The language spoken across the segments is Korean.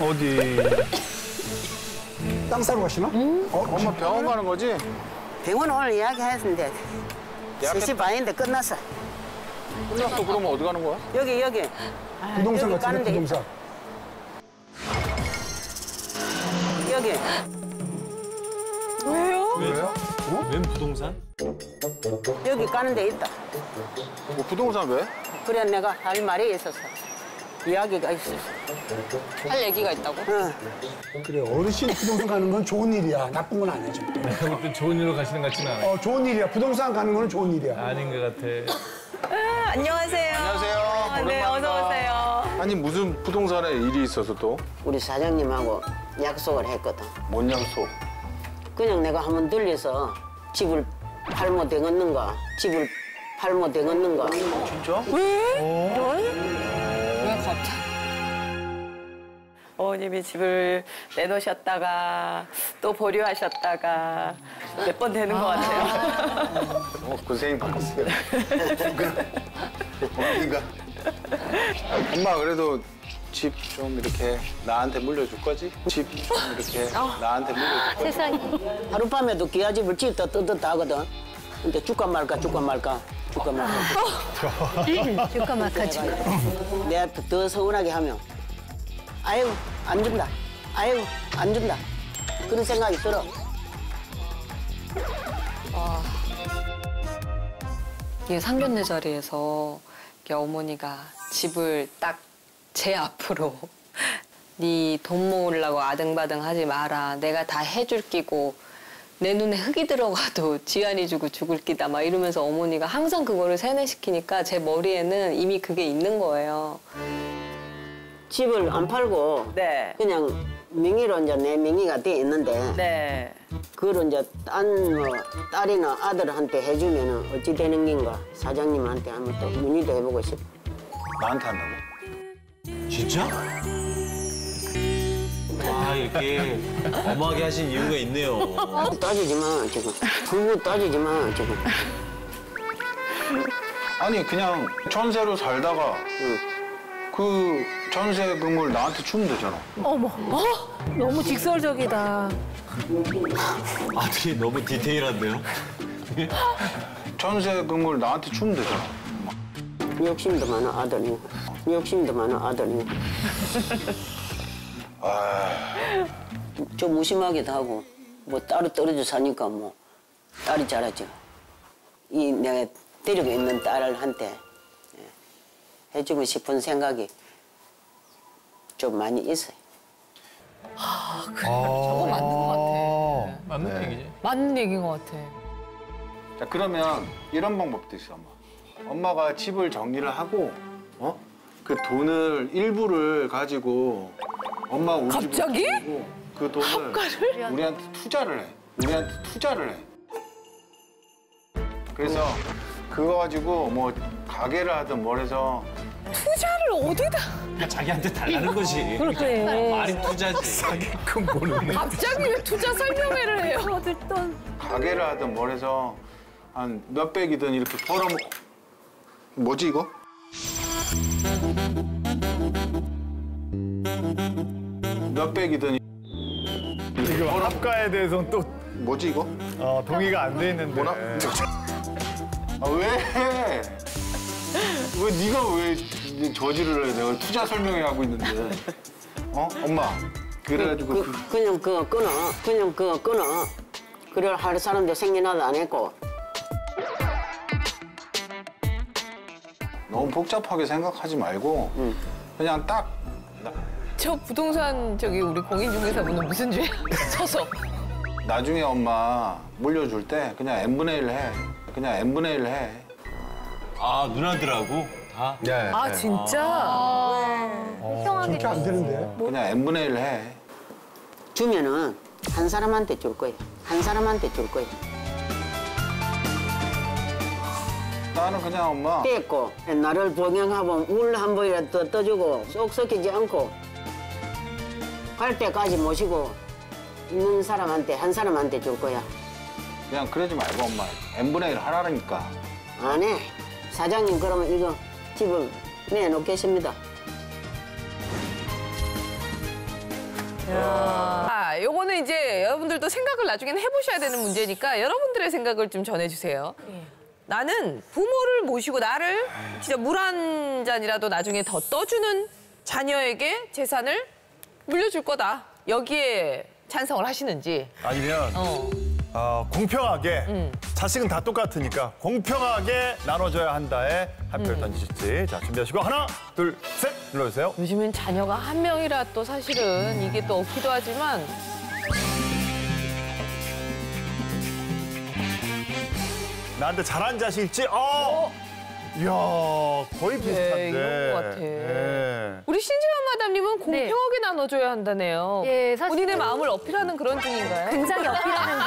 어디? 땅 사러 가시나? 엄마 병원 가는 거지? 병원 오늘 예약했는데 3시 반인데 끝났어. 끝났어. 그러면 어디 가는 거야? 여기. 부동산 여기 같은데, 가는데 부동산. 여기. 왜요? 웬 부동산? 여기 가는 데 있다. 뭐 부동산 왜? 그래 내가 할 말이 있어서. 이야기가 있었어. 할 얘기가 있다고? 응. 그래, 어르신 부동산 가는 건 좋은 일이야. 나쁜 건 아니야, 절대. 내가 볼 땐 좋은 일로 가시는 것 같지는 않아요. 좋은 일이야. 부동산 가는 거는 좋은 일이야. 아닌 것 같아. 안녕하세요. 안녕하세요. 네, 오랜만이다. 어서 오세요. 아니 무슨 부동산에 일이 있어서 또? 우리 사장님하고 약속을 했거든. 뭔 약속? 그냥 내가 한번 들려서 집을 팔면 되겠는가? 집을 팔면 되겠는가? 진짜? 왜 갑자기? 어머님이 집을 내놓으셨다가 또 보류하셨다가 몇 번 되는 것 같아요. 고생이 많았어요. 어디가? 엄마 그래도 집 좀 이렇게 나한테 물려줄 거지? 집 좀 이렇게 나한테 물려줄 거지? 세상에. 하룻밤에도 기아 집을 짓다 뜯었다 하거든. 근데 줄까 말까. 줄까 말까 내가 더 서운하게 하면 아유 안 준다. 아유 안 준다. 그런 생각이 들어. 이게 상견례 자리에서 이렇게 어머니가 집을 딱 제 앞으로 네 돈 모으려고 아등바등 하지 마라. 내가 다 해줄 끼고 내 눈에 흙이 들어가도 지안이 주고 죽을 끼다 막 이러면서 어머니가 항상 그거를 세뇌시키니까 제 머리에는 이미 그게 있는 거예요. 집을 안 팔고 네. 그냥 명의로 이제 내 명의가 돼 있는데 네. 그걸 이제 딸이나 아들한테 해주면은 어찌 되는 긴가 사장님한테 한번 또 문의도 해보고 싶어. 나한테 한다고? 진짜? 아, 이렇게 엄하게 하신 이유가 있네요. 따지지 마 지금. 그거 따지지 마 지금. 아니 그냥 전세로 살다가 그 전세금을 나한테 주면 되잖아. 어머, 너무 직설적이다. 아들이 너무 디테일한데요? 전세금을 나한테 주면 되잖아. 욕심도 많아 아들이. 욕심도 많아 아들이. 좀 무심하기도 하고 뭐 따로 떨어져 사니까 뭐 딸이 잘하죠. 이 내가 데리고 있는 딸한테 해주고 싶은 생각이 좀 많이 있어요. 저거 맞는 것 같아. 맞는 얘기지. 맞는 얘기인 것 같아. 자 그러면 이런 방법도 있어 엄마. 엄마가 집을 정리를 하고 그 돈을 일부를 가지고 엄마 우리 집을 갑자기? 가지고 그 돈을 우리한테 투자를 해. 그래서 그거 가지고 뭐 가게를 하든 뭘 해서 투자를 어디다? 자기한테 달라는 거지. 그렇게. 말이 투자지. 사기꾼 모르네. 갑자기 왜 투자 설명회를 해요? 듣던. 가게를 하든 뭘 해서 한 몇백이든 이렇게 벌어먹고 뭐지 이거? 몇백이든 지금 합가에 대해서는 또 뭐지 이거? 동의가 안 돼 있는데. 뭐라? 아 왜? 왜 네가 왜 저지를 해? 내가 투자 설명회 하고 있는데. 엄마. 그래가지고 그냥 그거 끊어. 그래 할 사람도 생겨나도 안 했고. 너무 복잡하게 생각하지 말고 그냥 딱 저 부동산 우리 공인중개사분은 무슨 죄야? 서서. 나중에 엄마 물려줄 때 그냥 n분의 1 해. 그냥 n분의 1 해. 아, 누나들하고 다? 네. 아 진짜? 그렇게 안 되는데. 그냥 n분의 1 해. 주면은 한 사람한테 줄 거야. 한 사람한테 줄 거야. 나는 그냥 엄마 떼고 나를 봉양하고 물 한 번이라도 떠주고 쏙 섞이지 않고 갈 때까지 모시고 있는 사람한테 한 사람한테 줄 거야. 그냥 그러지 말고 엄마 n분의 1 하라니까. 안 해. 사장님 그러면 이거 집을 내놓겠습니다. 요거는 이제 여러분들도 생각을 나중에는 해보셔야 되는 문제니까 여러분들의 생각을 좀 전해주세요. 나는 부모를 모시고 나를 진짜 물 한 잔이라도 나중에 더 떠주는 자녀에게 재산을 물려줄 거다. 여기에 찬성을 하시는지. 아니면 공평하게 자식은 다 똑같으니까 공평하게 나눠줘야 한다에 한 표 던지실지. 자, 준비하시고 하나, 둘, 셋 눌러주세요. 요즘엔 자녀가 한 명이라 또 사실은 이게 또 없기도 하지만 나한테 잘한 자식일지. 이야, 거의 비슷한데. 이런 것 같아. 네. 우리 신지연 마담님은 공평하게 나눠줘야 한다네요. 예, 사실 본인의 마음을 어필하는 그런 중인가요? 굉장히 어필하는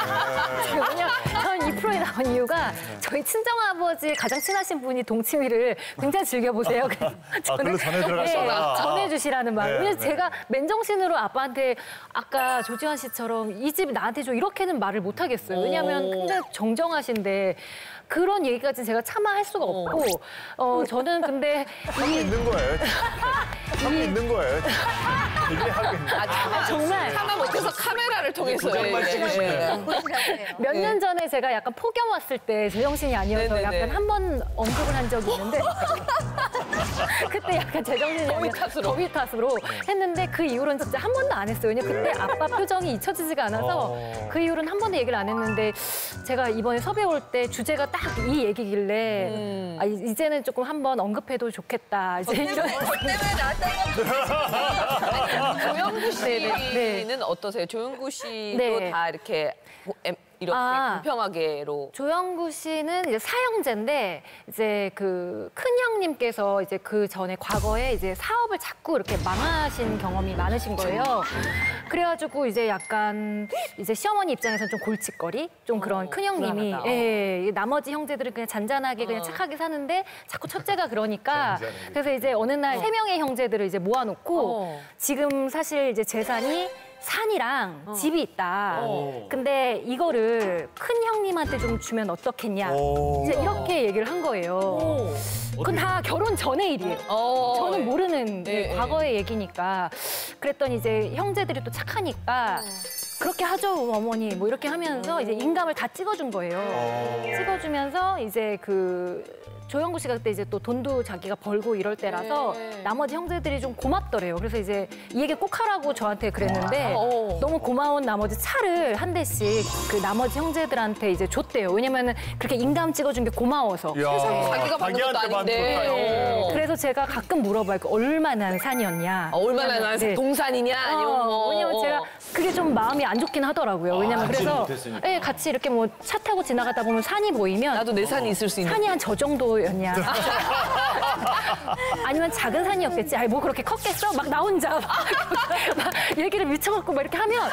왜냐면 저는 이 프로에 나온 이유가 저희 친정아버지 가장 친하신 분이 동치미를 굉장히 즐겨보세요. 그래서 글로 전해 들어가시구나. 전해주시라는 말. 네, 왜냐면 네. 제가 맨정신으로 아빠한테 아까 조지환 씨처럼 이 집 나한테 줘 이렇게는 말을 못 하겠어요. 왜냐면 굉장히 정정하신데 그런 얘기까지는 제가 차마 할 수가 없고 저는 근데 하고 있는 거예요. 하고 있는 거예요. 이게 하고 있는 거예요. 정말 하나 못해서 카메라를 통해서. 도장만 찍으시네요. 몇 년 전에 제가 약간 폭염 왔을 때 제정신이 아니어서 네네네. 약간 한 번 언급을 한 적이 있는데 그때 약간 제정신이 더위 아니라 탓으로. 더위 탓으로 했는데 그 이후로는 진짜 한 번도 안 했어요. 왜냐면 그때 아빠 표정이 잊혀지지가 않아서 그 이후로는 한 번도 얘기를 안 했는데 제가 이번에 섭외 올 때 주제가 딱 이 얘기길래 아, 이제는 조금 한 번 언급해도 좋겠다. 이제 이런 조영구 네. 씨는 어떠세요? 조영구 씨도 네. 다 이렇게 이렇게 공평하게로. 조영구 씨는 이제 사형제인데 이제 그 큰 형님께서 이제 그 전에 과거에 이제 사업을 자꾸 이렇게 망하신 경험이 많으신 거예요. 그래가지고 이제 약간 이제 시어머니 입장에서는 좀 골칫거리, 좀 그런 큰 형님이 불안하다. 예, 나머지 형제들은 그냥 잔잔하게 그냥 착하게 사는데 자꾸 첫째가 그러니까 그래서 이제 어느 날 세 명의 형제들을 이제 모아놓고 지금 사실 이제 재산이 산이랑 집이 있다. 근데 이거를 큰 형님한테 좀 주면 어떻겠냐. 이제 이렇게 얘기를 한 거예요. 그건 다 결혼 전의 일이에요. 저는 모르는 과거의 얘기니까. 그랬더니 이제 형제들이 또 착하니까 그렇게 하죠, 어머니. 뭐 이렇게 하면서 이제 인감을 다 찍어준 거예요. 찍어주면서 이제 그 조영구 씨가 그때 이제 또 돈도 자기가 벌고 이럴 때라서 나머지 형제들이 좀 고맙더래요. 그래서 이제 이 얘기 꼭 하라고 저한테 그랬는데 너무 고마운 나머지 차를 한 대씩 그 나머지 형제들한테 이제 줬대요. 왜냐면은 그렇게 인감 찍어준 게 고마워서. 이야, 자기가 받는 것도 자기한테 아닌데. 받는 그래서 제가 가끔 물어봐요. 그 얼마나 산이었냐. 얼마나 나서 네. 동산이냐 아니면 뭐. 왜냐면 제가 그게 좀 마음이 안 좋긴 하더라고요. 왜냐면 그래서 못했으니까. 예, 같이 이렇게 뭐 차 타고 지나가다 보면 산이 보이면 나도 내 산이 있을 수 있는. 산이 한 저 정도였냐. 아니면 작은 산이었겠지. 아이 뭐 그렇게 컸겠어? 막 나 혼자 막 얘기를 미쳐갖고 막 이렇게 하면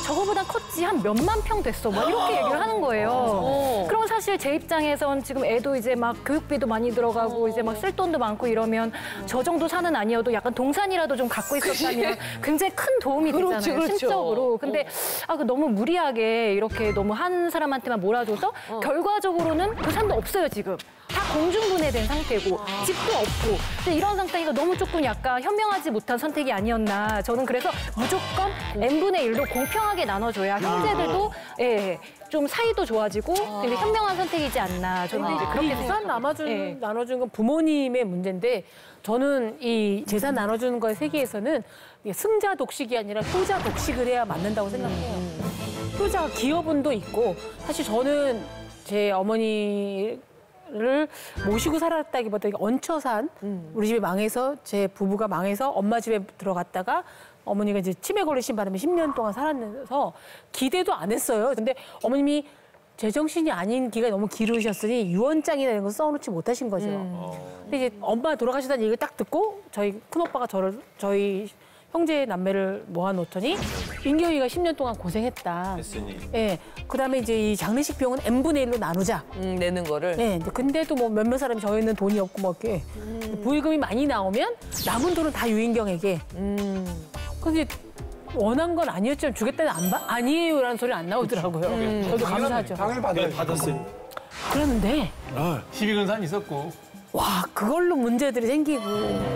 저거보다 컸지 한 몇만 평 됐어. 막 이렇게 얘기를 하는 거예요. 그럼 사실 제 입장에선 지금 애도 이제 막 교육비도 많이 들어가고 이제 막 쓸 돈도 많고 이러면 저 정도 산은 아니어도 약간 동산이라도 좀 갖고 있었다면 굉장히 큰 도움이 되잖아요. 그렇지, 그렇죠. 심적으로. 근데 그 너무 무리하게 이렇게 너무 한 사람한테만 몰아줘서 결과적으로는 그 산도 없어요 지금. 다 공중분해된 상태고 집도 없고 근데 이런 상태가 너무 조금 약간 현명하지 못한 선택이 아니었나. 저는 그래서 무조건 n분의 1로 공평하게 나눠줘야 형제들도 좀 사이도 좋아지고 되게 현명한 선택이지 않나. 저는 이제 그렇게 재산 나눠주는 건 부모님의 문제인데 저는 이 재산 나눠주는 거의 세계에서는 승자 독식이 아니라 효자 독식을 해야 맞는다고 생각해요. 효자가 기여분도 있고 사실 저는 제 어머니를 모시고 살았다기보다 얹혀 산 우리 집이 망해서 제 부부가 망해서 엄마 집에 들어갔다가 어머니가 이제 치매 걸리신 바람에 10년 동안 살았면서 기대도 안 했어요. 근데 어머님이 제정신이 아닌 기간이 너무 길으셨으니 유언장이나 이런 거 써놓지 못하신 거죠. 근데 이제 엄마 돌아가시다는 얘기를 딱 듣고 저희 큰오빠가 저희 형제 남매를 모아놓더니 민경이가 10년 동안 고생했다. 했으니. 예. 그다음에 이제 이 장례식 비용은 n분의 1로 나누자. 내는 거를. 예. 근데도 뭐 몇몇 사람이 저희는 돈이 없고 뭐 이렇게 부의금이 많이 나오면 남은 돈은 다 유인경에게. 근데 원한 건 아니었지만 주겠다는 아니에요라는 소리 안 나오더라고요. 저도 감사하죠. 당연히 받아야지. 받았으니. 그런데 시비근산 있었고. 와 그걸로 문제들이 생기고.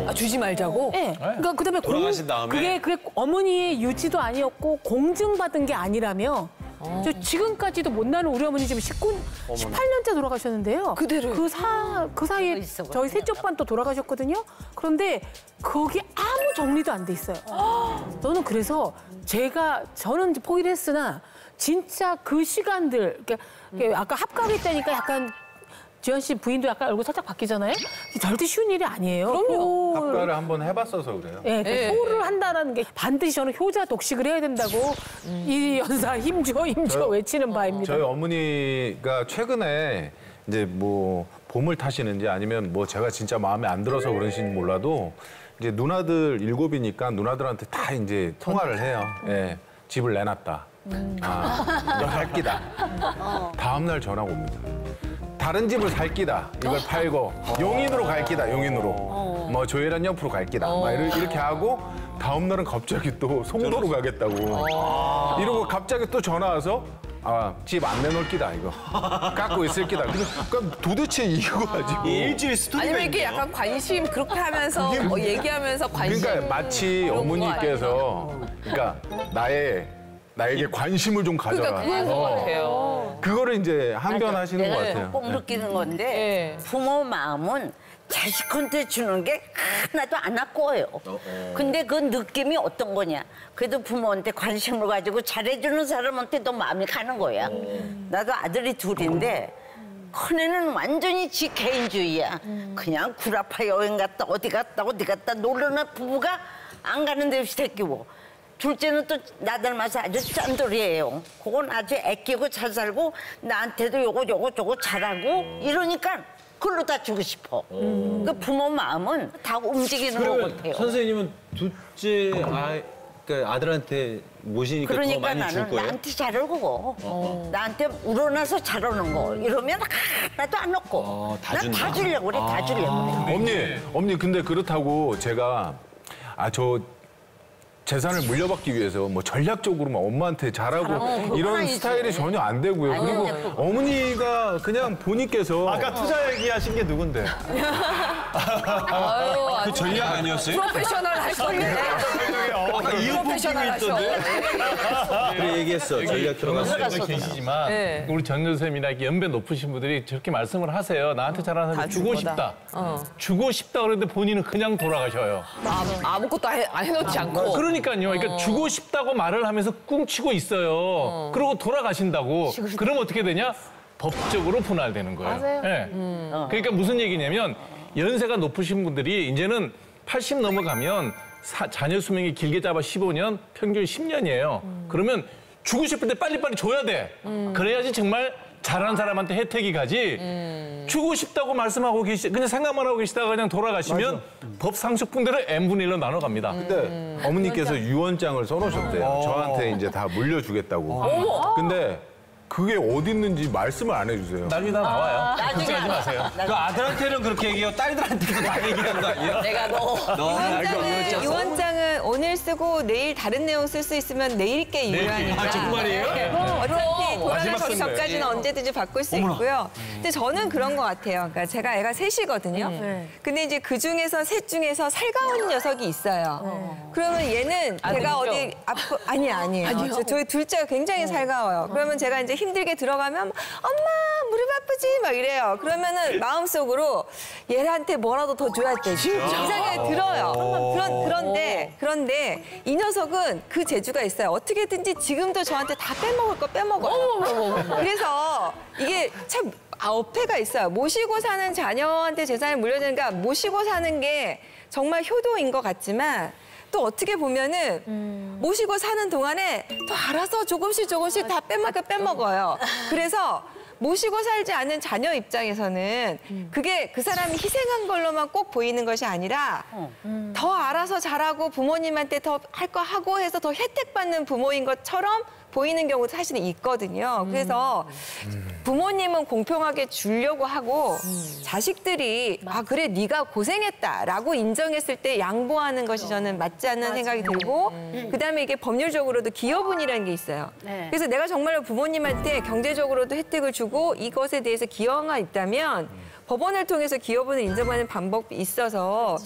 아, 주지 말자고? 네. 그러니까 그다음에 돌아가신 다음에? 그게 어머니의 유지도 아니었고 공증받은 게 아니라며. 저 지금까지도 못 나는 우리 어머니 지금 18년째 돌아가셨는데요. 그대로요? 그 사이에 저희 셋째 오빠는 또 돌아가셨거든요. 그런데 거기 아무 정리도 안 돼 있어요. 저는 그래서 저는 이제 포기를 했으나 진짜 그 시간들, 그러니까 아까 합갑했다니까 약간 지연 씨 부인도 약간 얼굴 살짝 바뀌잖아요. 절대 쉬운 일이 아니에요. 그럼요. 합가를 한번 해봤어서 그래요. 예, 네. 효를 한다라는 게 반드시 저는 효자 독식을 해야 된다고 이 연사 힘줘 외치는 바입니다. 저희 어머니가 최근에 이제 뭐 봄을 타시는지 아니면 뭐 제가 진짜 마음에 안 들어서 그러신지 몰라도 이제 누나들 7이니까 누나들한테 다 이제 통화를 해요. 예, 집을 내놨다. 너 살 끼다. 다음날 전화가 옵니다. 다른 집을 살 끼다. 이걸 팔고 용인으로 갈 끼다. 용인으로. 뭐 조혜란 옆으로 갈 끼다. 막 이렇게 하고 다음 날은 갑자기 또 송도로 가겠다고. 이러고 갑자기 또 전화 와서 집 안 내놓을 끼다 이거. 깎고 있을 끼다. 그러니까 도대체 이거 가지고 일주일 스토리가 아니면 이게 약간 관심 그렇게 하면서 얘기하면서 관심. 그러니까 마치 어머니께서 그러니까 나에게 관심을 좀 가져라. 그러니까 그건 것 같아요. 그거를 이제 항변하시는 것 같아요. 꼭 느끼는 건데 부모 마음은 자식한테 주는 게 하나도 안 아까워요. 근데 그 느낌이 어떤 거냐. 그래도 부모한테 관심을 가지고 잘해주는 사람한테 더 마음이 가는 거야. 나도 아들이 둘인데 큰애는 완전히 지 개인주의야. 그냥 구라파 여행 갔다 어디 갔다 놀러는 부부가 안 가는 데 없이 데끼고. 둘째는 또 나 닮아서 아주 짠돌이에요. 그건 아주 애끼고 잘 살고 나한테도 요거 저거 잘하고 이러니까 그걸로 다 주고 싶어. 그 부모 마음은 다 움직이는 것 같아요. 선생님은 둘째 그러니까 아들한테 모시니까 더 그러니까 많이 줄 나는 거예요? 나한테 잘하고 나한테 우러나서 잘하는 거 이러면 하나도 안 넣고 다 난 준다. 다 주려고 그래. 다 주려고 그래. 어머니 근데 그렇다고 제가 저 재산을 물려받기 위해서 뭐 전략적으로 막 엄마한테 잘하고 이런 아니지. 스타일이 전혀 안 되고요. 그리고 어머니가 그냥 본인께서 아까 투자 얘기하신 게 누군데? 아유, 그 전략 아니었어요? 프로페셔널 할 건데. 아까 이어폰 끼고 있던데? 그래 얘기했어. 전략 들어갔어. 계시지만 네. 우리 전 여사님이나 이렇게 연배 높으신 분들이 저렇게 말씀을 하세요. 나한테 잘하는 사람 주고 싶다. 주고 싶다 그러는데 본인은 그냥 돌아가셔요. 아무것도 해놓지 않고. 그러니까요. 그러니까 주고 싶다고 말을 하면서 꿍치고 있어요. 그러고 돌아가신다고. 그럼 어떻게 되냐? 법적으로 분할되는 거예요. 맞아요. 예. 그러니까 무슨 얘기냐면 연세가 높으신 분들이 이제는 80 넘어가면 자녀 수명이 길게 잡아 15년, 평균 10년이에요. 그러면 주고 싶을 때 빨리빨리 줘야 돼. 그래야지 정말 잘하는 사람한테 혜택이 가지. 주고 싶다고 말씀하고 그냥 생각만 하고 계시다가 그냥 돌아가시면 법 상식분대로 n분의 1로 나눠갑니다. 근데 어머니께서 유언장을 써놓으셨대요. 저한테 이제 다 물려주겠다고. 근데 그게 어디 있는지 말씀을 안 해주세요. 나중에 다 나와요. 걱정하지 마세요. 그 아들한테는 그렇게 얘기해요. 딸들한테도 다 얘기하는 거 아니에요? 내가 유언장은 오늘 쓰고 내일 다른 내용 쓸 수 있으면 내일께 유효하니까. 아, 정말이에요? 어차피 돌아가시기 마지막 전까지는 선배. 언제든지 바꿀 수 있고요. 근데 저는 그런 것 같아요. 그러니까 제가 애가 셋이거든요. 근데 이제 그 중에서 셋 중에서 살가운 녀석이 있어요. 그러면 얘는 제가 어디 아니에요. 저희 둘째가 굉장히 살가워요. 그러면 제가 이제 힘들게 들어가면 엄마 무릎 아프지 막 이래요. 그러면은 마음속으로 얘한테 뭐라도 더 줘야 돼. 이상하게 들어요. 그런데 이 녀석은 그 재주가 있어요. 어떻게든지 지금도 저한테 다 빼먹을 거 빼먹어요. 그래서 이게 참 어폐가 있어요. 모시고 사는 자녀한테 재산을 물려주니까 모시고 사는 게 정말 효도인 것 같지만 또 어떻게 보면은 모시고 사는 동안에 또 알아서 조금씩 다 빼먹어요. 그래서 모시고 살지 않은 자녀 입장에서는 그게 그 사람이 희생한 걸로만 꼭 보이는 것이 아니라 더 알아서 잘하고 부모님한테 더 할 거 하고 해서 더 혜택 받는 부모인 것처럼 보이는 경우도 사실은 있거든요. 그래서 부모님은 공평하게 주려고 하고 자식들이 그래 네가 고생했다라고 인정했을 때 양보하는 것이 저는 맞지 않는 생각이 들고 그다음에 이게 법률적으로도 기여분이라는 게 있어요. 그래서 내가 정말로 부모님한테 경제적으로도 혜택을 주고 이것에 대해서 기여가 있다면 법원을 통해서 기여분을 인정하는 방법이 있어서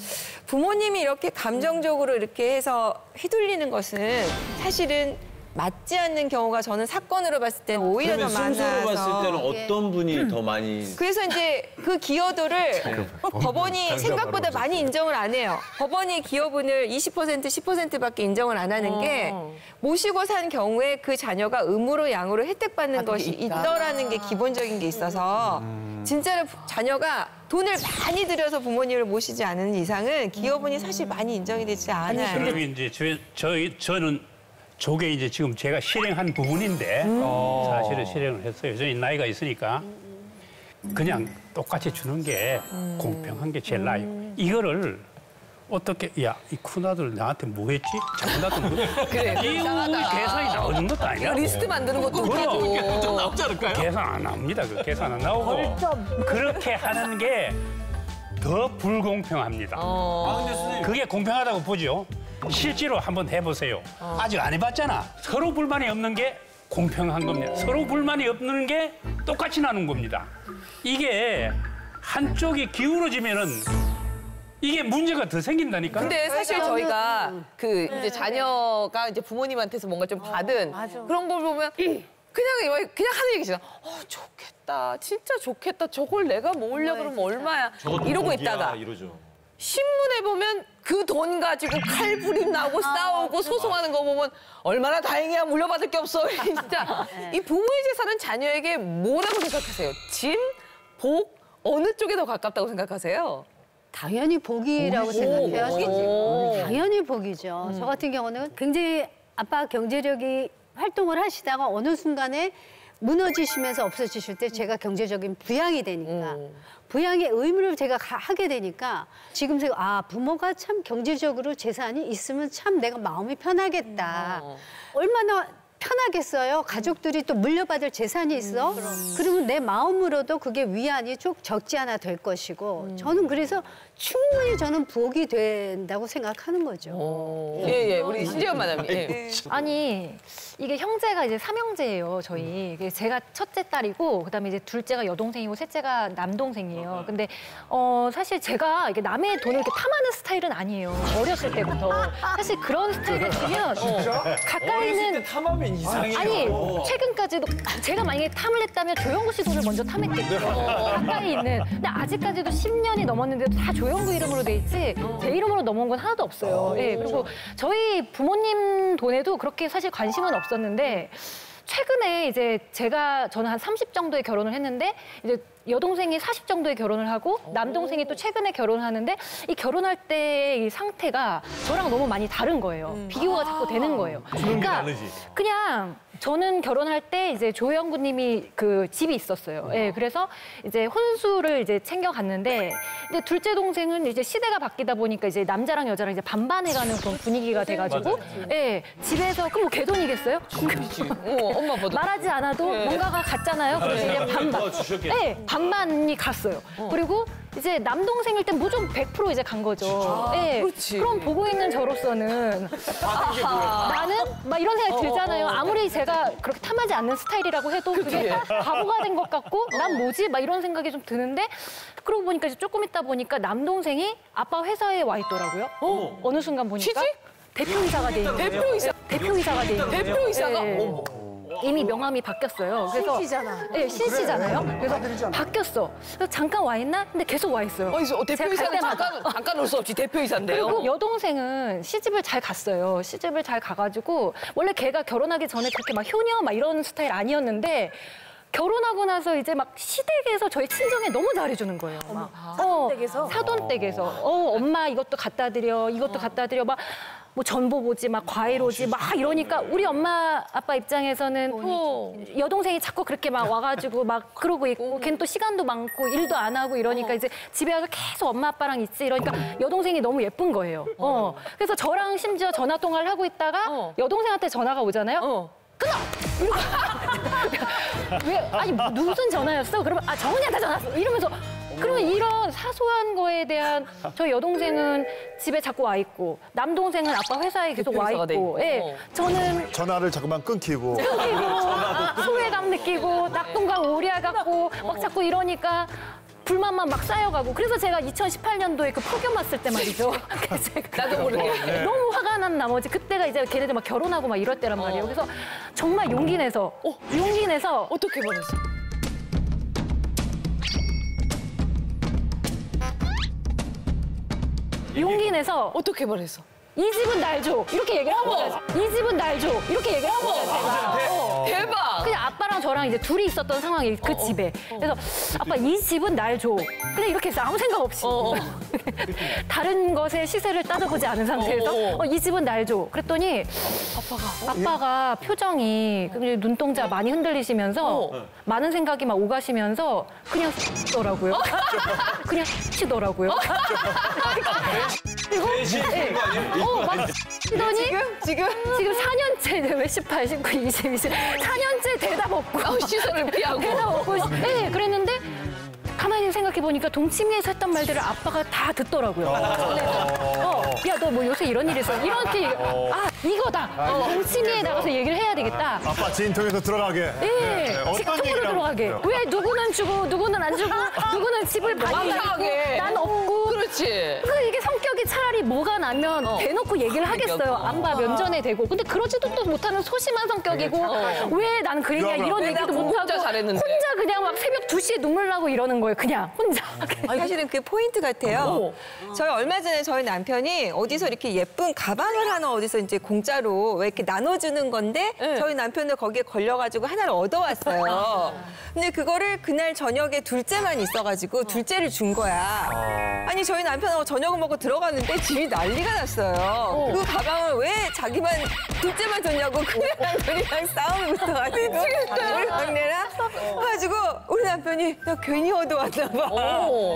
부모님이 이렇게 감정적으로 이렇게 해서 휘둘리는 것은 사실은 맞지 않는 경우가 저는 사건으로 봤을 때는 오히려 더 그러면 순서로 많아서. 봤을 때는 어떤 분이 더 많이 그래서 이제 그 기여도를 법원이 생각보다 많이 인정을 안 해요. 법원이 기여분을 20%, 10%밖에 인정을 안 하는 게 모시고 산 경우에 그 자녀가 의무로 양으로 혜택받는 것이 있더라는 게 기본적인 게 있어서 진짜로 자녀가 돈을 많이 들여서 부모님을 모시지 않는 이상은 기여분이 사실 많이 인정이 되지 않아요. 그리고 이제 저는 저게 이제 지금 제가 실행한 부분인데 사실은 실행을 했어요. 저희 나이가 있으니까 그냥 똑같이 주는 게 공평한 게 제일 나아요. 이거를 어떻게 이 큰아들 나한테 뭐 했지? 작은아들 뭐 했지? 그래, 이거 이상하다. 계산이 나오는 것도 아니야. 리스트 만드는 것도 웃기고. 좀 남지 않을까요? 계산 안 나옵니다. 그 계산 안 나오고 그렇게 하는 게 더 불공평합니다. 그게 공평하다고 보죠. 실제로 한번 해보세요. 아직 안 해봤잖아. 서로 불만이 없는 게 공평한 겁니다. 서로 불만이 없는 게 똑같이 나눈 겁니다. 이게 한쪽이 기울어지면은 이게 문제가 더 생긴다니까. 근데 사실 저희가 그 이제 자녀가 이제 부모님한테서 뭔가 좀 받은 그런 걸 보면 그냥 하는 얘기잖아. 좋겠다. 진짜 좋겠다. 저걸 내가 모으려고 그러면 얼마야. 이러고 있다가 이러죠. 신문에 보면 그 돈 가지고 칼부림 나고 싸우고 소송하는 거 보면 얼마나 다행이야. 물려받을 게 없어. 진짜 이 부모의 재산은 자녀에게 뭐라고 생각하세요? 짐? 복? 어느 쪽에 더 가깝다고 생각하세요? 당연히 복이라고 생각해요. 당연히 복이죠. 저 같은 경우는 굉장히 아빠 경제력이 활동을 하시다가 어느 순간에 무너지시면서 없어지실 때 제가 경제적인 부양이 되니까 부양의 의무를 제가 하게 되니까 지금 제가 부모가 참 경제적으로 재산이 있으면 참 내가 마음이 편하겠다. 얼마나 편하겠어요. 가족들이 또 물려받을 재산이 있어. 그러면 내 마음으로도 그게 위안이 쭉 적지 않아 될 것이고 저는 그래서 충분히 저는 부엌이 된다고 생각하는 거죠. 예, 우리 신재현 마담이. 예. 아니 이게 형제가 이제 3형제예요. 저희 제가 첫째 딸이고 그다음에 이제 둘째가 여동생이고 셋째가 남동생이에요. 근데 사실 제가 이게 남의 돈을 이렇게 탐하는 스타일은 아니에요. 어렸을 때부터 사실 그런 스타일이었으면 가까이 있는 탐하면 이상해요. 아니 최근까지도 제가 만약에 탐을 했다면 조영구 씨 돈을 먼저 탐했겠죠. 가까이 있는. 근데 아직까지도 10년이 넘었는데도 다 조영구 이름으로 돼 있지 제 이름으로 넘어온 건 하나도 없어요. 예, 그리고 저희 부모님 돈에도 그렇게 사실 관심은 없었는데 최근에 이제 저는 한 30 정도에 결혼을 했는데 이제 여동생이 40 정도에 결혼을 하고 남동생이 또 최근에 결혼을 하는데 이 결혼할 때 이 상태가 저랑 너무 많이 다른 거예요. 비교가 자꾸 되는 거예요. 그러니까 그냥 저는 결혼할 때 이제 조영구님이 그 집이 있었어요. 예, 그래서 이제 혼수를 이제 챙겨갔는데 이제 둘째 동생은 이제 시대가 바뀌다 보니까 이제 남자랑 여자랑 이제 반반해가는 그런 분위기가 돼가지고 예, 집에서 그럼 뭐 걔 돈이겠어요? 엄마 봐도 말하지 않아도 뭔가가 갔잖아요. 그래서 이제 반반. 예, 반반이 갔어요. 그리고 이제 남동생일 땐 무조건 100% 이제 간 거죠. 예. 그럼 보고 있는 저로서는 나는 막 이런 생각이 들잖아요. 아무리 제가 그렇게 탐하지 않는 스타일이라고 해도 그게 바보가 된 것 같고 난 뭐지? 막 이런 생각이 좀 드는데 그러고 보니까 이제 조금 있다 보니까 남동생이 아빠 회사에 와 있더라고요. 어느 순간 보니까 대표이사가 돼 있는 거예요. 대표이사가 돼 있는 거예요. 대표이사가? 이미 명함이 바뀌었어요. 그래서 신씨잖아. 네, 신씨잖아요. 그래서 바뀌었어. 그래서 잠깐 와 있나? 근데 계속 와 있어요. 대표이사는 잠깐 올 수 없지. 대표이사인데요. 그리고 여동생은 시집을 잘 갔어요. 시집을 잘 가가지고 원래 걔가 결혼하기 전에 그렇게 막 효녀 막 이런 스타일 아니었는데 결혼하고 나서 이제 막 시댁에서 저희 친정에 너무 잘해주는 거예요. 막. 사돈댁에서? 사돈댁에서. 엄마 이것도 갖다 드려, 이것도 갖다 드려. 막 뭐 전보 보지, 막 과일 오지, 막 이러니까 우리 엄마 아빠 입장에서는 여동생이 자꾸 그렇게 막 와가지고 막 그러고 있고 걔는 또 시간도 많고 일도 안 하고 이러니까 이제 집에 와서 계속 엄마 아빠랑 있지 이러니까 여동생이 너무 예쁜 거예요. 그래서 저랑 심지어 전화 통화를 하고 있다가 여동생한테 전화가 오잖아요. 끊어! 왜? 아니 무슨 전화였어? 그러면 정은이한테 전화 왔어. 이러면서 그러면 이런 사소한 거에 대한 저희 여동생은 집에 자꾸 와 있고 남동생은 아빠 회사에 계속 와 있고 예, 저는 전화를 자꾸만 끊기고 소외감 느끼고 낙동강 오리알 같고 막 자꾸 이러니까 불만만 막 쌓여가고 그래서 제가 2018년도에 그 폭염 왔을 때 말이죠. 나도 모르게 너무 화가 난 나머지 그때가 이제 걔네들 막 결혼하고 막 이럴 때란 말이에요. 그래서 정말 용기 내서 어떻게 보냈어? 용기 내서 어떻게 보냈어? 이 집은 날 줘. 이렇게 얘기를 한 거야. 이 집은 날 줘. 이렇게 얘기를 한 거야, 제가. 대박! 그냥 아빠랑 저랑 이제 둘이 있었던 상황이 그 집에. 그래서 아빠 이 집은 날 줘. 그냥 이렇게 했어. 아무 생각 없이. 다른 것의 시세를 따져보지 않은 상태에서 이 집은 날 줘. 그랬더니 아빠가 표정이 눈동자 많이 흔들리시면서 많은 생각이 막 오가시면서 그냥 더라고요. 그냥 치더라고요. 그리고 막 치더니 지금 4년째 왜 18, 19, 20, 20 4년째 대답 없고 시선을 피하고 대답 없고 네 그랬는데 가만히 생각해 보니까 동치미에서 했던 말들을 아빠가 다 듣더라고요. 야 너 뭐 요새 이런 일 있어 이렇게 이거다. 동치미에 나가서 얘기를 해야 되겠다. 아빠 지인통에서 들어가게. 네, 직통으로 들어가게. 왜 누구는 주고 누구는 안 주고 누구는 집을 반입하게 난 없고. 그렇지. 이게 성격이 차라리 뭐가 나면 대놓고 얘기를 하겠어요. 안 봐 면전에 대고. 근데 그러지도 또 못하는 소심한 성격이고 왜 나는 그랬냐 이런 얘기도 못하고 혼자 그냥 막 새벽 2시에 눈물 나고 이러는 거예요. 그냥 혼자. 사실은 그게 포인트 같아요. 저희 얼마 전에 저희 남편이 어디서 이렇게 예쁜 가방을 하나 어디서 이제 공짜로 왜 이렇게 나눠주는 건데 저희 남편은 거기에 걸려가지고 하나를 얻어왔어요. 근데 그거를 그날 저녁에 둘째만 있어가지고 둘째를 준 거야. 아니 저희 남편하고 저녁을 먹고 들어갔는데 집이 난리가 났어요. 그 가방을 왜 자기만 둘째만 줬냐고 그냥 둘이랑 싸움이 붙어가지고 우리 막내랑 그래가지고 우리 남편이 나 괜히 얻어왔나 봐.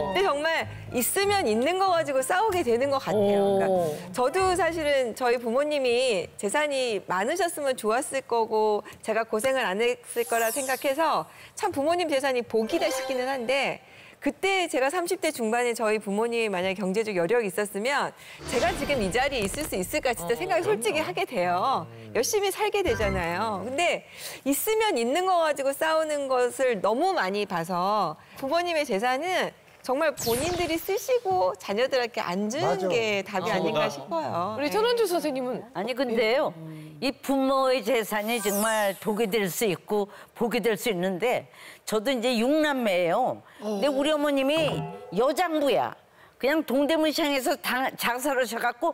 근데 정말 있으면 있는 거 가지고 싸우게 되는 것 같아요. 그러니까 저도 사실은 저희 부모님이 재산이 많으셨으면 좋았을 거고 제가 고생을 안 했을 거라 생각해서 참 부모님 재산이 복이다 싶기는 한데 그때 제가 30대 중반에 저희 부모님이 만약에 경제적 여력이 있었으면 제가 지금 이 자리에 있을 수 있을까 진짜 생각을 솔직히 하게 돼요. 열심히 살게 되잖아요. 근데 있으면 있는 거 가지고 싸우는 것을 너무 많이 봐서 부모님의 재산은 정말 본인들이 쓰시고 자녀들에게 안 주는 게 답이 아닌가 싶어요. 우리 전원주 선생님은? 아니 근데요. 이 부모의 재산이 정말 독이 될 수 있고 복이 될 수 있는데 저도 이제 6남매예요. 근데 우리 어머님이 여장부야. 그냥 동대문시장에서 장사하셔갖고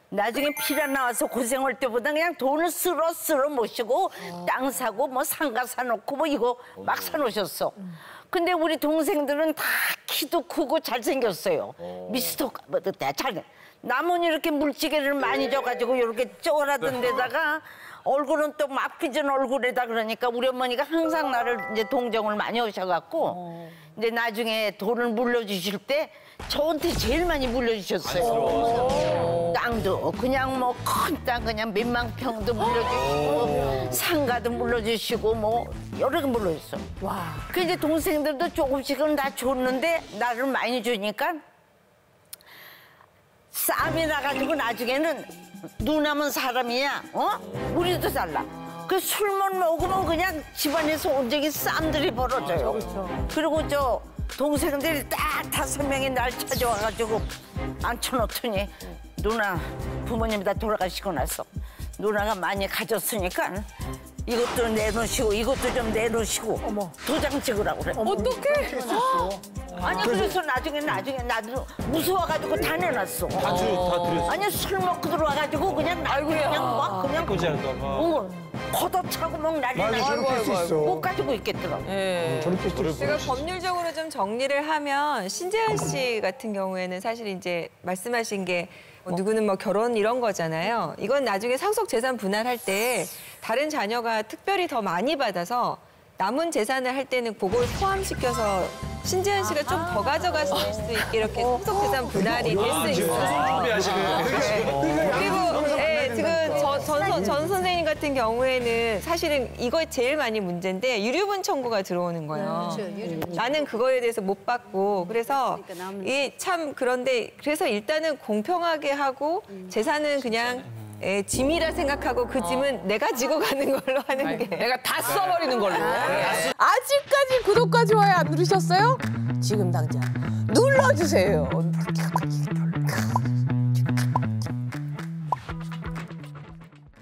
나중에 피란 나와서 고생할 때보다 그냥 돈을 쓸어 모시고 땅 사고 뭐 상가 사놓고 뭐 이거 막 사놓으셨어. 근데 우리 동생들은 다 키도 크고 잘생겼어요. 미스터가 뭐 잘. 남은 이렇게 물찌개를 많이 져가지고 이렇게 쪼그라든 데다가 얼굴은 또 막히진 얼굴에다 그러니까 우리 어머니가 항상 나를 이제 동정을 많이 하셔갖고 이제 나중에 돈을 물려주실 때 저한테 제일 많이 물려주셨어요. 땅도 그냥 뭐 큰 땅 그냥 몇만 평도 물려주시고 상가도 물려주시고 뭐 여러 개 물려줬어. 와. 그 이제 동생들도 조금씩은 다 줬는데 나를 많이 주니까 쌈이 나가지고 나중에는 누나면 사람이야, 우리도 달라. 그 술만 먹으면 그냥 집안에서 온전히 쌈들이 벌어져요. 그리고 저 동생들이 딱 5명이 날 찾아와가지고 앉혀놓더니 누나 부모님이 다 돌아가시고 나서 누나가 많이 가졌으니까 이것도 내놓으시고 이것도 좀 내놓으시고 도장 찍으라고 그래. 어떡해? 아니 그래서 나중에 나도 무서워가지고 다 내놨어. 다 드렸어. 아니 술 먹고 들어와가지고 그냥 그냥 걷어차고 막 난리 나고 못 가지고 있겠더라. 제가 법률적으로 좀 정리를 하면 신재현 씨 같은 경우에는 사실 이제 말씀하신 게 누구는 뭐 결혼 이런 거잖아요. 이건 나중에 상속 재산 분할할 때 다른 자녀가 특별히 더 많이 받아서 남은 재산을 할 때는 그걸 포함시켜서 신재현 씨가 좀 더 가져가실 수 있게 이렇게 상속 재산 분할이 될 수 있어요. 그리고 지금 전 선생님 같은 경우에는 사실은 이거 제일 많이 문제인데 유류분 청구가 들어오는 거예요. 나는 그거에 대해서 못 받고 그래서 이게 참 그런데 그래서 일단은 공평하게 하고 재산은 그냥 짐이라 생각하고 그 짐은 내가 지고 가는 걸로 하는 게. 내가 다 써버리는 걸로. 아직까지 구독과 좋아요 안 누르셨어요? 지금 당장 눌러주세요.